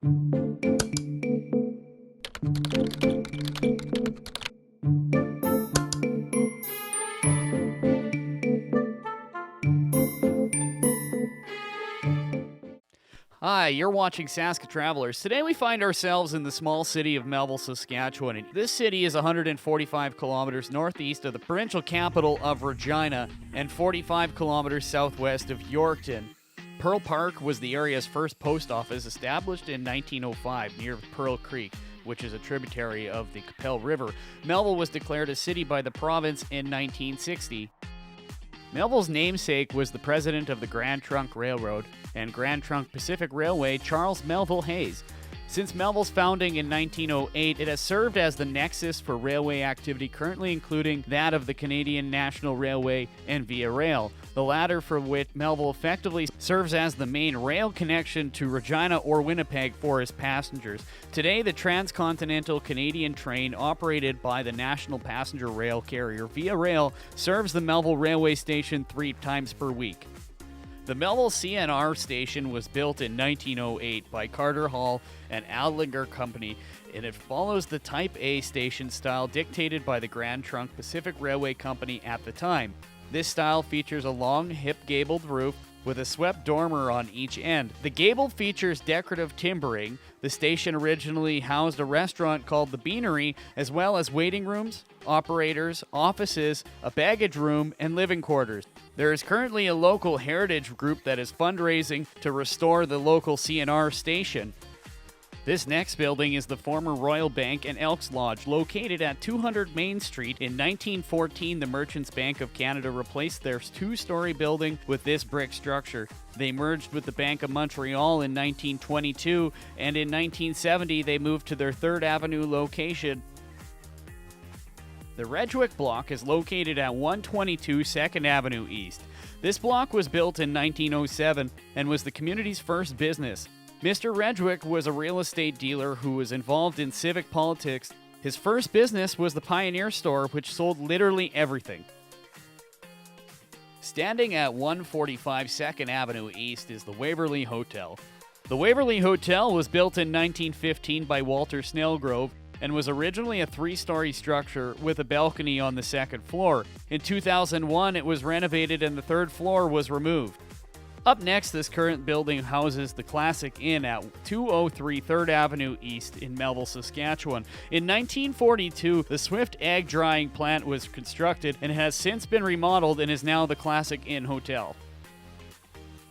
Hi, you're watching Saska Travelers. Today we find ourselves in the small city of Melville, Saskatchewan. This city is 145 kilometers northeast of the provincial capital of Regina and 45 kilometers southwest of Yorkton. Pearl Park was the area's first post office, established in 1905 near Pearl Creek, which is a tributary of the Qu'Appelle River. Melville was declared a city by the province in 1960. Melville's namesake was the president of the Grand Trunk Railroad and Grand Trunk Pacific Railway, Charles Melville Hayes. Since Melville's founding in 1908, it has served as the nexus for railway activity, currently including that of the Canadian National Railway and Via Rail, the latter for which Melville effectively serves as the main rail connection to Regina or Winnipeg for its passengers. Today, the transcontinental Canadian train operated by the national passenger rail carrier Via Rail serves the Melville Railway Station 3 times per week. The Melville CNR Station was built in 1908 by Carter Hall and Anglican Company, and it follows the Type A station style dictated by the Grand Trunk Pacific Railway Company at the time. This style features a long, hip-gabled roof with a swept dormer on each end. The gable features decorative timbering. The station originally housed a restaurant called the Beanery, as well as waiting rooms, operators, offices, a baggage room, and living quarters. There is currently a local heritage group that is fundraising to restore the local CNR station. This next building is the former Royal Bank and Elks Lodge, located at 200 Main Street. In 1914, the Merchants Bank of Canada replaced their two-story building with this brick structure. They merged with the Bank of Montreal in 1922, and in 1970 they moved to their 3rd Avenue location. The Redwood Block is located at 122 2nd Avenue East. This block was built in 1907 and was the community's first business. Mr. Redwick was a real estate dealer who was involved in civic politics. His first business was the Pioneer Store, which sold literally everything. Standing at 145 2nd Avenue East is the Waverly Hotel. The Waverly Hotel was built in 1915 by Walter Snellgrove and was originally a 3-story structure with a balcony on the 2nd floor. In 2001, it was renovated and the 3rd floor was removed. Up next, this current building houses the Classic Inn at 203 3rd Avenue East in Melville, Saskatchewan. In 1942, the Swift Egg Drying Plant was constructed and has since been remodeled and is now the Classic Inn Hotel.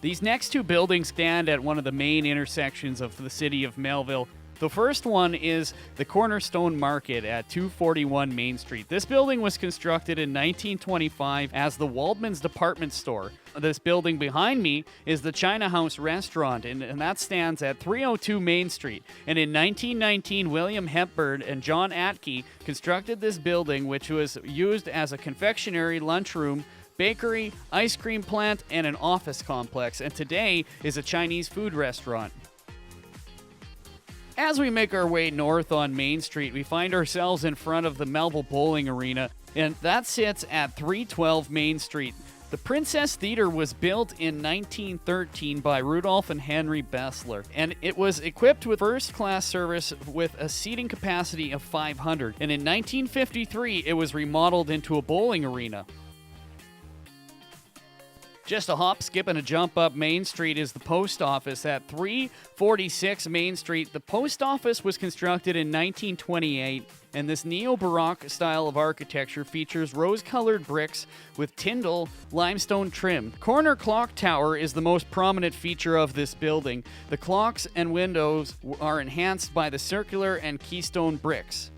These next two buildings stand at one of the main intersections of the city of Melville. The first one is the Cornerstone Market at 241 Main Street. This building was constructed in 1925 as the Waldman's Department Store. This building behind me is the China House Restaurant, and that stands at 302 Main Street. And in 1919, William Hepburn and John Atke constructed this building, which was used as a confectionery, lunchroom, bakery, ice cream plant, and an office complex, and today is a Chinese food restaurant. As we make our way north on Main Street, we find ourselves in front of the Melville Bowling Arena, and that sits at 312 Main Street. The Princess Theater was built in 1913 by Rudolph and Henry Bessler, and it was equipped with first-class service with a seating capacity of 500. And in 1953, it was remodeled into a bowling arena. Just a hop, skip, and a jump up Main Street is the post office at 346 Main Street. The post office was constructed in 1928, and this Neo-Baroque style of architecture features rose-colored bricks with Tyndall limestone trim. Corner clock tower is the most prominent feature of this building. The clocks and windows are enhanced by the circular and keystone bricks.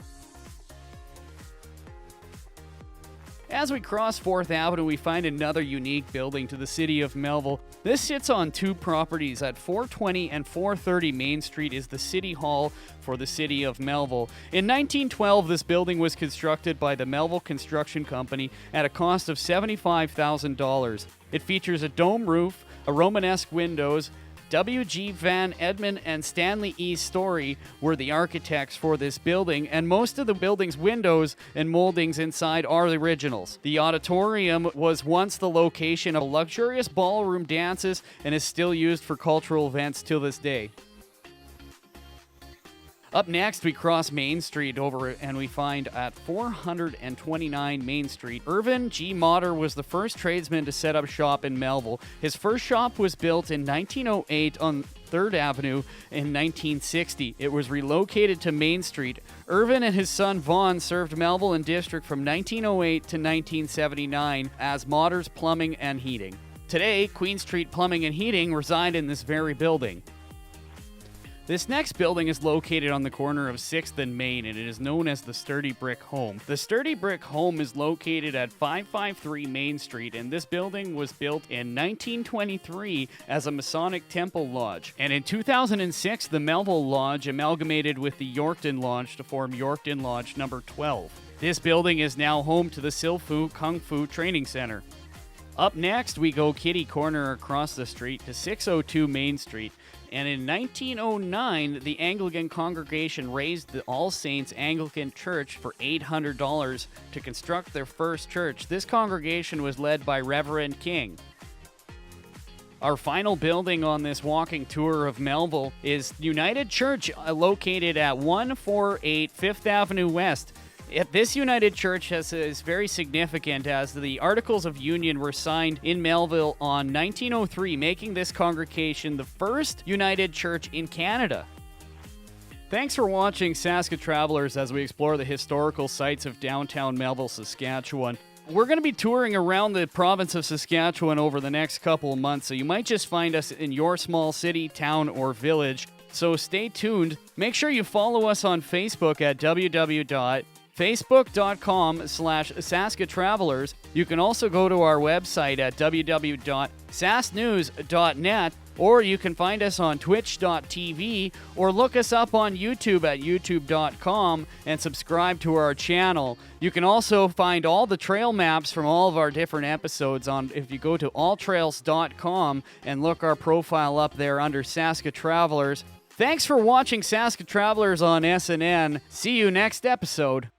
As we cross 4th Avenue, we find another unique building to the city of Melville. This sits on two properties. At 420 and 430 Main Street is the City Hall for the city of Melville. In 1912, this building was constructed by the Melville Construction Company at a cost of $75,000. It features a dome roof, a Romanesque windows. W.G. Van Edmond and Stanley E. Story were the architects for this building, and most of the building's windows and moldings inside are the originals. The auditorium was once the location of luxurious ballroom dances and is still used for cultural events till this day. Up next, we cross Main Street over and we find at 429 Main Street, Irvin G. Motter was the first tradesman to set up shop in Melville. His first shop was built in 1908 on 3rd Avenue in 1960. It was relocated to Main Street. Irvin and his son Vaughn served Melville and District from 1908 to 1979 as Motter's Plumbing and Heating. Today, Queen Street Plumbing and Heating reside in this very building. This next building is located on the corner of 6th and Main, and it is known as the Sturdy Brick Home. The Sturdy Brick Home is located at 553 Main Street, and this building was built in 1923 as a Masonic Temple Lodge. And in 2006, the Melville Lodge amalgamated with the Yorkton Lodge to form Yorkton Lodge number 12. This building is now home to the Silfu Kung Fu Training Center. Up next, we go kitty corner across the street to 602 Main Street. And in 1909, the Anglican congregation raised the All Saints Anglican Church for $800 to construct their first church. This congregation was led by Reverend King. Our final building on this walking tour of Melville is United Church, located at 148 Fifth Avenue West. This United Church is very significant as the Articles of Union were signed in Melville on 1903, making this congregation the first United Church in Canada. Thanks for watching Saska Travelers as we explore the historical sites of downtown Melville, Saskatchewan. We're going to be touring around the province of Saskatchewan over the next couple of months, so you might just find us in your small city, town, or village. So stay tuned. Make sure you follow us on Facebook at facebook.com/SaskaTravelers. You can also go to our website at www.sasnews.net, or you can find us on twitch.tv, or look us up on YouTube at youtube.com and subscribe to our channel. You can also find all the trail maps from all of our different episodes on if you go to alltrails.com and look our profile up there under Saska Travelers. Thanks for watching Saska Travelers on SNN. See you next episode.